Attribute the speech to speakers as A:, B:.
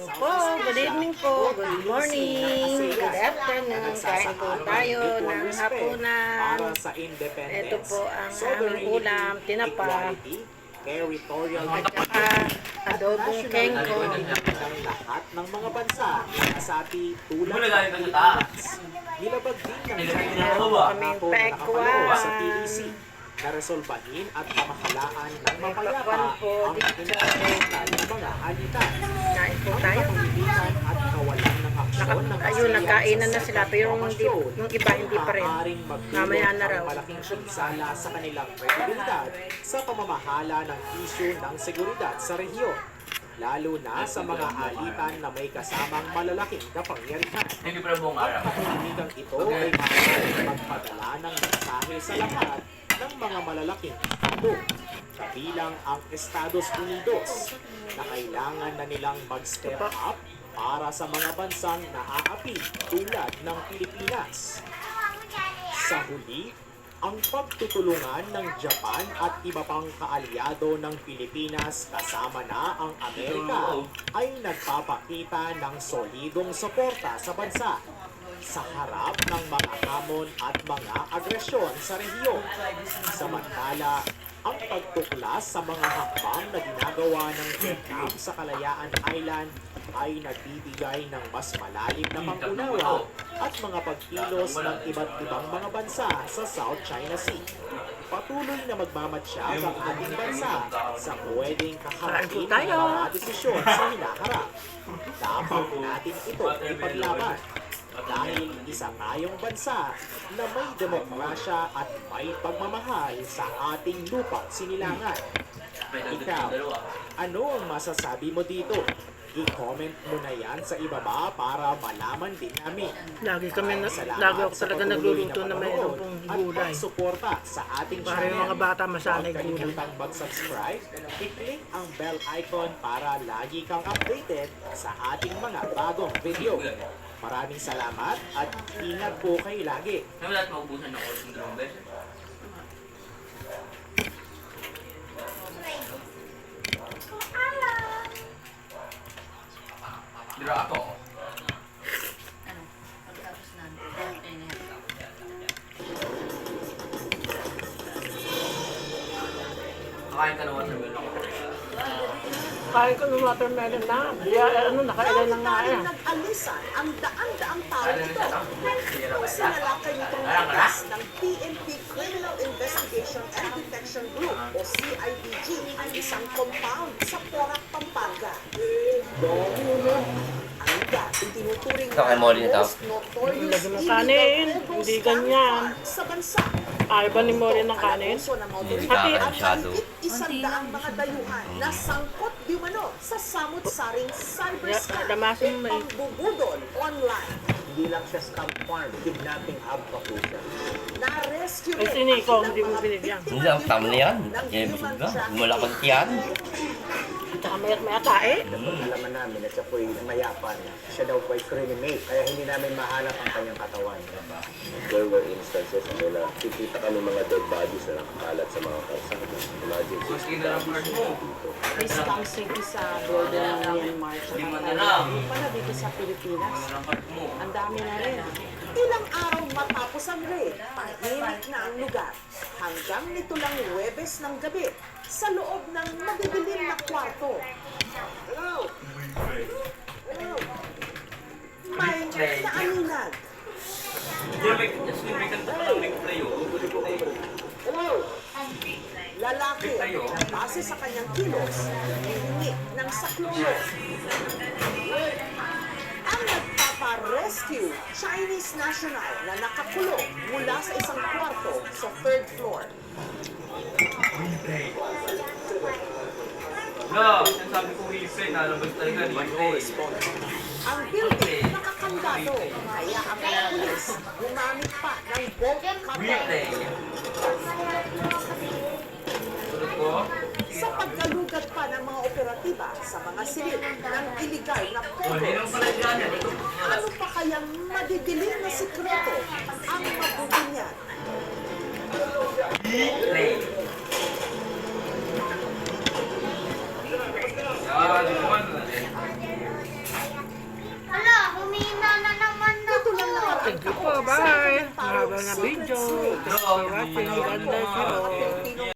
A: Po, good evening po, good morning, good afternoon. Kain po tayo ng hapunan. Ito po ang aming ulam, tinapa, at saka adobong kengkong.
B: ng lahat ng mga bansa sa ating tulad ng Pilipinas. Nilabag din ng China
A: Kaming pekwan.
B: sa PEC na resolbahin at pamahalaan ng mapayapa ang international ng mga alitan.
A: Kain po
B: Ang
A: tayo.
B: kapamilitan at kawalan ng aksyon ng
A: Ayun, nagkainan na sila, pero yung iba hindi pa rin.
B: maaaring magdulot
A: Mamaya na raw.
B: ng malaking pinsala sa kanilang kredibilidad sa pamamahala ng isyu ng seguridad sa rehiyon, lalo na sa mga alitan na may kasamang malalaking kapangyarihan.
C: Hindi pa buong
B: Ang
C: araw.
B: katahimigang ito ay maaaring magpadala ng mensahe sa lahat ng mga malalaking estado, kabilang ang Estados Unidos, na kailangan na nilang mag-step up para sa mga bansang naaapi tulad ng Pilipinas. Sa huli, ang pagtutulungan ng Japan at iba pang kaalyado ng Pilipinas kasama na ang Amerika ay nagpapakita ng solidong suporta sa bansa sa harap ng mga hamon at mga agresyon sa rehiyon. Samantala, ang pagtuklas sa mga hakbang na ginagawa ng Vietnam sa Kalayaan Island ay nagbibigay ng mas malalim na pangunawa at mga pagkilos ng iba't ibang mga bansa sa South China Sea. Patuloy na magmamatyag ang ating bansa sa pwedeng kaharapin ng mga desisyon sa hinaharap. Dapat natin ito ipaglaban dahil isa tayong bansa na may demokrasya at may pagmamahal sa ating lupang sinilangan. Ikaw, ano ang masasabi mo dito? I-comment mo na yan sa ibaba para malaman din namin.
A: Lagi
B: Salamat
A: ako
B: sa
A: talaga
B: patuloy
A: nagluluto na may
B: panonood
A: adobong
B: at
A: gulay.
B: pagsuporta sa ating
A: Para yung mga bata masanay
B: Huwag
A: gulay.
B: kalimutang mag-subscribe, i-click ang bell icon para lagi kang updated sa ating mga bagong video. Maraming salamat at ingat po kayo lagi.
C: Ano lahat maubusan ako ng dalawang beses? Pero ako, kakain ka ng watermelon ako.
A: Kaya ko ng watermelon na. Nakailan na nga eh.
D: Nag-alisan ang daan-daang tao ito. Kung sinalakay nitong lakas ng PNP Criminal Investigation and Detection Group o CIDG ang isang compound sa Porac, Pampanga. Ang lugar itinuturing
C: Ito kay Molly na tao.
D: most notorious
A: Lagyan mo
D: illegal
A: kanin.
D: Pedro
A: Hindi
D: scam
A: ganyan.
D: farm sa bansa.
A: Ayaw ba ni Mori ng kanin?
D: Kalabuso ng
C: Hindi
D: otoridad
C: ka
D: at
C: masyado.
D: mahigit 100 mga dayuhan na sangkot di umano sa samut-saring cyber scam
A: lamasin mo
D: at
A: eh.
D: pambubudol online.
E: Hindi lang siya scam farm, kidnapping hub pa po siya.
D: Na-rescue
A: Ay,
D: rin
A: siniko,
D: ang
A: hindi mo
D: mga
A: binigyan.
D: biktima
C: Hindi lang, tama na yan.
D: ng
C: Yan,
D: human
C: busog ka.
D: trafficking.
C: Malakad yan.
A: Tsaka mayat tae.
E: Napag-alaman namin at siya po'y mayapa na. Siya daw po'y criminate, kaya hindi namin mahanap ang kanyang katawan.
F: There were instances na nakikita kami mga dead bodies na nakakalat sa mga kalsada. Imagine,
C: Maski na lang part mo.
G: This comes into sa border ng Myanmar sa
C: Lima na lang.
G: pala dito sa Pilipinas.
C: Ang part mo.
G: Ang dami na rin.
D: Ilang araw matapos ang raid, tahimik na ang lugar. Hanggang nito lang Huwebes ng gabi, sa loob ng madidilim na kwarto. Hello? Hello? May naaninag.
C: Just may kanta pa lang may playo.
D: Hello? Lalaki na base sa kanyang kilos, hihingi ng saklolo. Ang nagpapa-rescue, Chinese national na nakakulong mula sa isang kwarto sa third floor.
C: No, sinasabi ko hipin. Nalabas talaga ni Hipin.
D: Ang building nakakandado, kaya ang mga pulis gumamit pa ng bolt cutter.
C: Hipin. Tulad ko.
D: Sa pagkalugat pa ng mga operatiba sa mga silid ng iligal na
C: Hindi lang
D: photos,
C: pala dyan.
D: ano pa kayang madidilim na sikreto ang mabubunyag?
C: Hipin. Yan, ito man.
A: Thank you po. Bye. Mahaba na video. Thanks for watching. God bless you all.